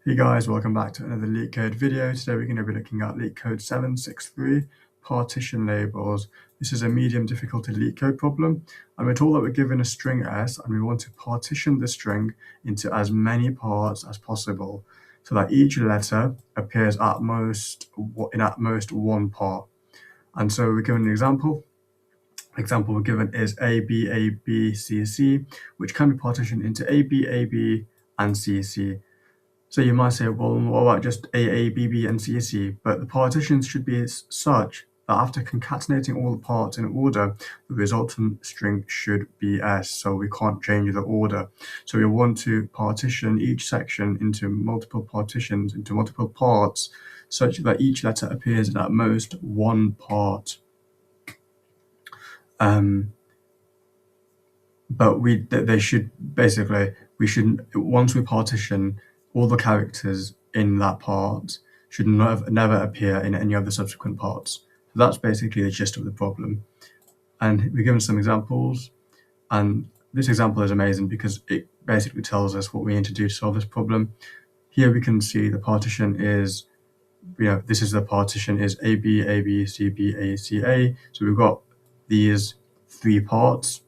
Hey guys, welcome back to another Leetcode video. Today we're going to be looking at Leetcode 763, partition labels. This is a medium difficulty Leetcode problem, and we're told that we're given a string S and we want to partition the string into as many parts as possible so that each letter appears in at most one part. And so we're given an example. The example we're given is A, B, A, B, C, C, which can be partitioned into A, B, and C, C. So you might say, well, what about just A, B, B, and C, C? But the partitions should be such that after concatenating all the parts in order, the resultant string should be S, so we can't change the order. So we want to partition each section into multiple partitions, into multiple parts, such that each letter appears in at most one part. But once we partition, all the characters in that part should never appear in any of the subsequent parts. So that's basically the gist of the problem. And we're given some examples, and this example is amazing because it basically tells us what we need to do to solve this problem. Here we can see the partition is, this is the partition is A, B, C, B, A, C, A. So we've got these three parts,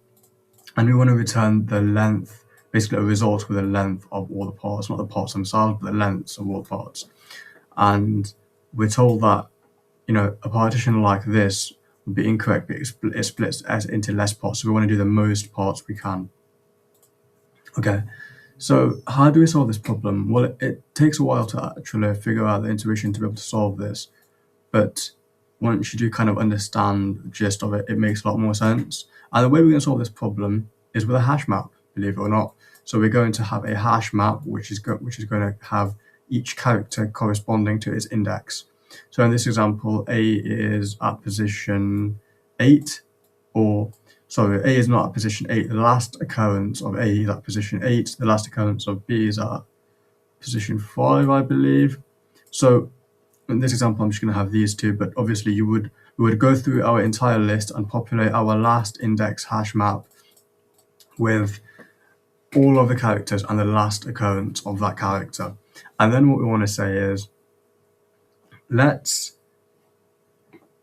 and we want to return the length, basically a result with the length of all the parts, not the parts themselves, but the lengths of all the parts. And we're told that, a partition like this would be incorrect because it splits S into less parts. So we want to do the most parts we can. Okay, so how do we solve this problem? Well, it takes a while to actually figure out the intuition to be able to solve this. But once you do kind of understand the gist of it, it makes a lot more sense. And the way we're going to solve this problem is with a hash map, believe it or not. So we're going to have a hash map, which is going to have each character corresponding to its index. So in this example, A is at position 8, A is not at position 8. The last occurrence of A is at position 8. The last occurrence of B is at position 5, I believe. So in this example, I'm just going to have these two, but obviously we would go through our entire list and populate our last index hash map with all of the characters and the last occurrence of that character. And then what we want to say is, let's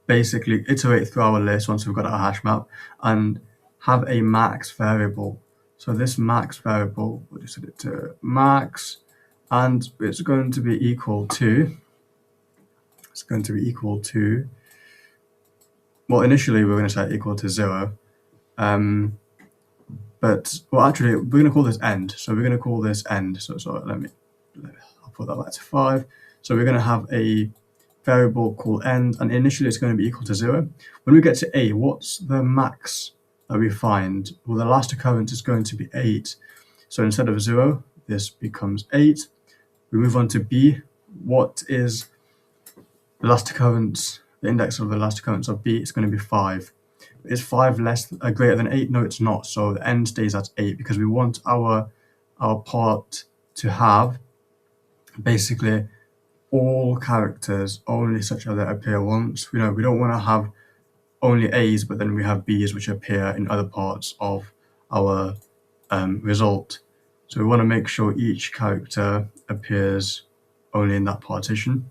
basically iterate through our list once we've got our hash map and have a max variable. So this max variable, we'll just set it to max, and it's going to be equal to, well, initially we're going to set it equal to 0. Actually, we're going to call this end. So we're going to call this end. So I'll put that back to 5. So we're going to have a variable called end, and initially it's going to be equal to 0. When we get to A, what's the max that we find? Well, the last occurrence is going to be 8. So instead of 0, this becomes 8. We move on to B. What is the last occurrence? The index of the last occurrence of B is going to be 5. Is 5 greater than 8? No, it's not. So the end stays at 8 because we want our part to have basically all characters only such that they appear once. We don't want to have only A's, but then we have B's which appear in other parts of our result. So we want to make sure each character appears only in that partition.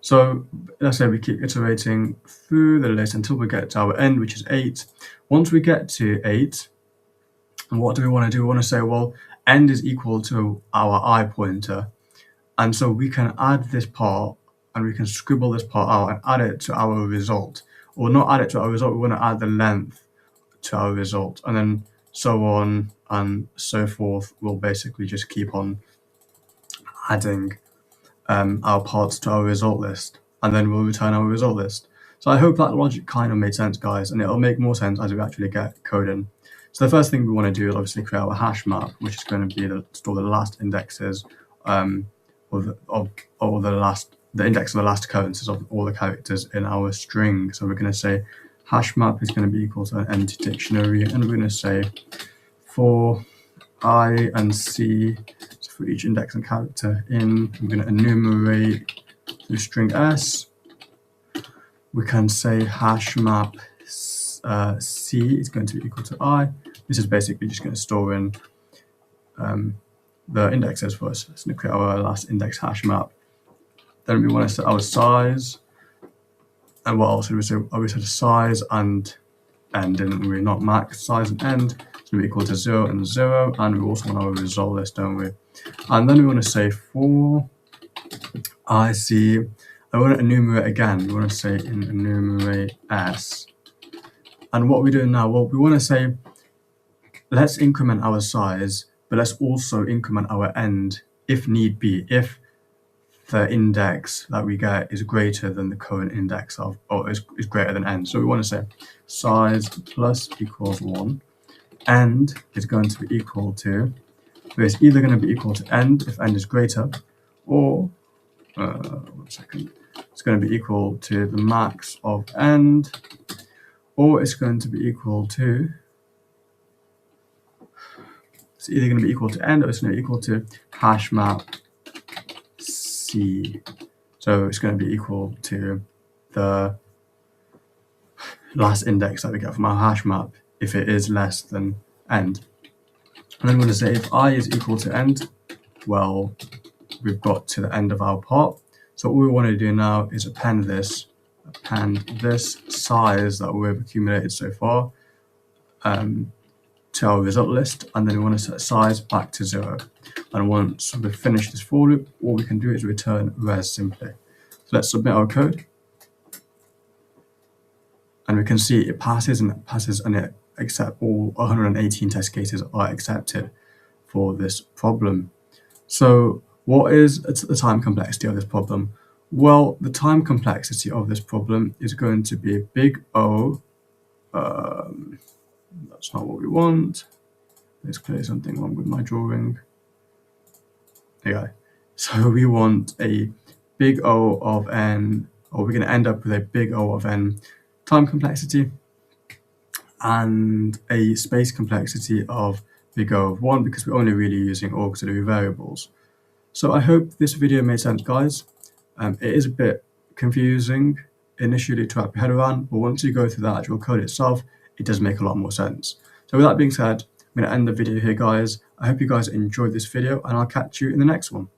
So let's say we keep iterating through the list until we get to our end, which is 8. Once we get to 8, what do we want to do? We want to say, well, end is equal to our I pointer. And so we can add this part and we can scribble this part out and add it to our result. Or not add it to our result, we want to add the length to our result. And then so on and so forth. We'll basically just keep on adding our parts to our result list, and then we'll return our result list. So I hope that logic kind of made sense, guys, and it'll make more sense as we actually get coding. So the first thing we want to do is obviously create our hash map, which is going to be to store the last indexes the index of the last occurrences of all the characters in our string. So we're going to say hash map is going to be equal to an empty dictionary, and we're going to say for I and C, so for each index and character in, I'm going to enumerate the string S. We can say hash map C is going to be equal to I. This is basically just going to store in the indexes first. Let's create our last index hash map. Then we want to set our size. And what else did we say? Oh, we set a size and end, didn't we? Not max, size and end. It's going to be equal to 0 and 0. And we also want our result list, don't we? And then we want to say for IC, I want to enumerate again. We want to say in enumerate S. And what we're doing now, well, we want to say, let's increment our size, but let's also increment our end if need be, if the index that we get is greater than the current index of, or is greater than n. So we want to say size plus equals 1. End is going to be equal to, so it's either going to be equal to end if n is greater, or, 1 second, it's going to be equal to the max of end, or it's going to be equal to, it's either going to be equal to end or it's going to be equal to hash map C. So it's going to be equal to the last index that we get from our hash map if it is less than end. And then we're going to say if I is equal to end, well, we've got to the end of our part. So what we want to do now is append this size that we've accumulated so far to our result list, and then we want to set size back to 0. And once we've finished this for loop, all we can do is return res simply. So let's submit our code, and we can see it passes and it accepts all 118 test cases are accepted for this problem. So what is the time complexity of this problem? Well, the time complexity of this problem is going to be big O. That's not what we want. There's clearly something wrong with my drawing. There you go. So we want a big O of n, or we're going to end up with a big O of n time complexity and a space complexity of big O of 1, because we're only really using auxiliary variables. So I hope this video made sense, guys. It is a bit confusing initially to wrap your head around, but once you go through the actual code itself, it does make a lot more sense. So with that being said, I'm going to end the video here, guys. I hope you guys enjoyed this video, and I'll catch you in the next one.